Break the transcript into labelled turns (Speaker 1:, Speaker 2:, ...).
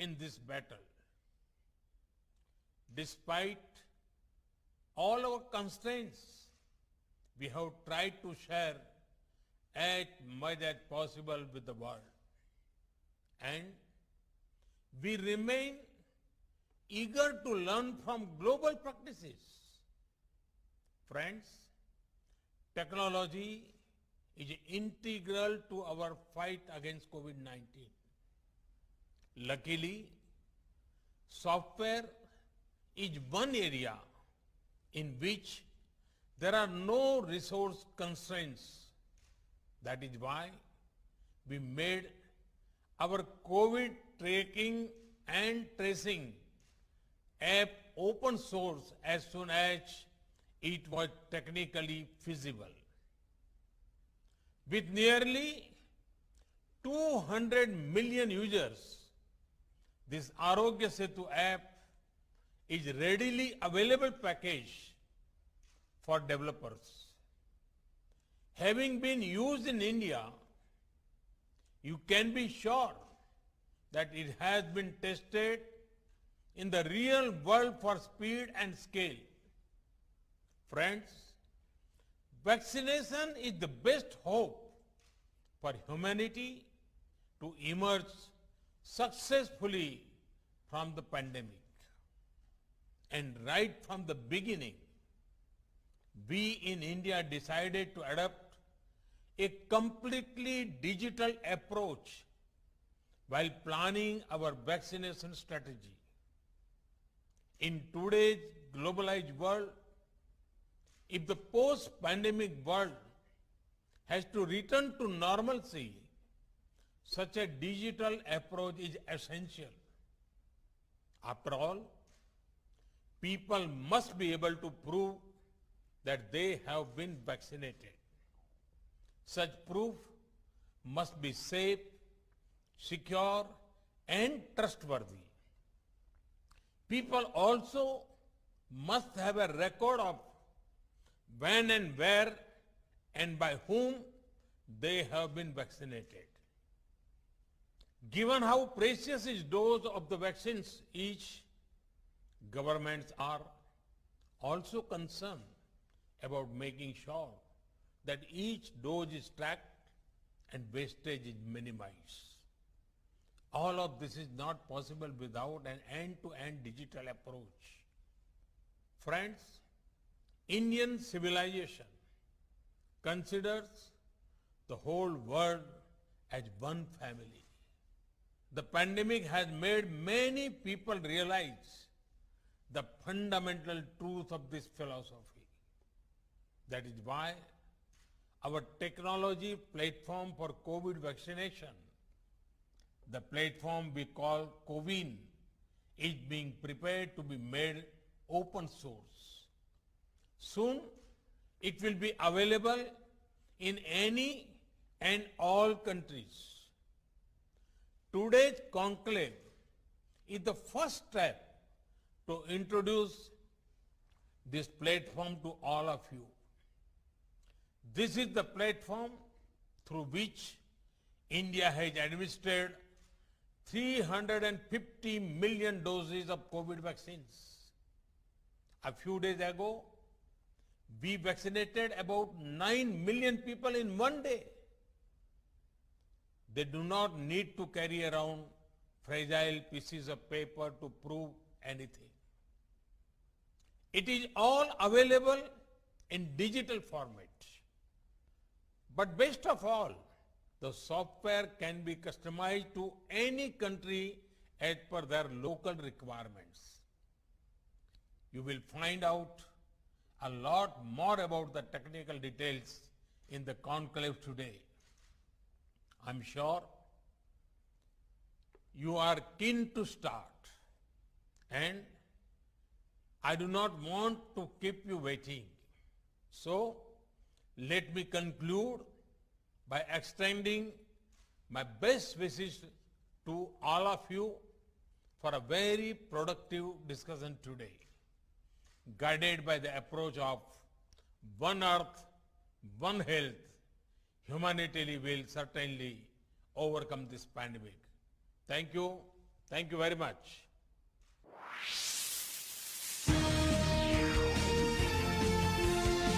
Speaker 1: in this battle. Despite all our constraints, we have tried to share as much as possible with the world. And we remain eager to learn from global practices. Friends, technology is integral to our fight against COVID-19. Luckily, software is one area in which there are no resource constraints. That is why we made our COVID tracking and tracing app open source as soon as it was technically feasible. With nearly 200 million users, this Arogya Setu app is readily available package for developers. Having been used in India, you can be sure that it has been tested in the real world for speed and scale. Friends, vaccination is the best hope for humanity to emerge successfully from the pandemic. And right from the beginning, we in India decided to adopt a completely digital approach while planning our vaccination strategy. In today's globalized world, if the post-pandemic world has to return to normalcy, such a digital approach is essential. After all, people must be able to prove that they have been vaccinated. Such proof must be safe, secure, and trustworthy. People also must have a record of when and where and by whom they have been vaccinated. Given how precious each dose of the vaccines is, governments are also concerned about making sure that each dose is tracked and wastage is minimized. All of this is not possible without an end-to-end digital approach. Friends, Indian civilization considers the whole world as one family. The pandemic has made many people realize the fundamental truth of this philosophy. That is why our technology platform for COVID vaccination, the platform we call CoWIN, is being prepared to be made open source. Soon, it will be available in any and all countries. Today's conclave is the first step to introduce this platform to all of you. This is the platform through which India has administered 350 million doses of COVID vaccines. A few days ago, we vaccinated about 9 million people in one day. They do not need to carry around fragile pieces of paper to prove anything. It is all available in digital format. But best of all, the software can be customized to any country as per their local requirements. You will find out a lot more about the technical details in the conclave today. I'm sure you are keen to start, and I do not want to keep you waiting. So, let me conclude by extending my best wishes to all of you for a very productive discussion today, guided by the approach of One Earth, One Health. Humanity will certainly overcome this pandemic. Thank you. Thank you very much.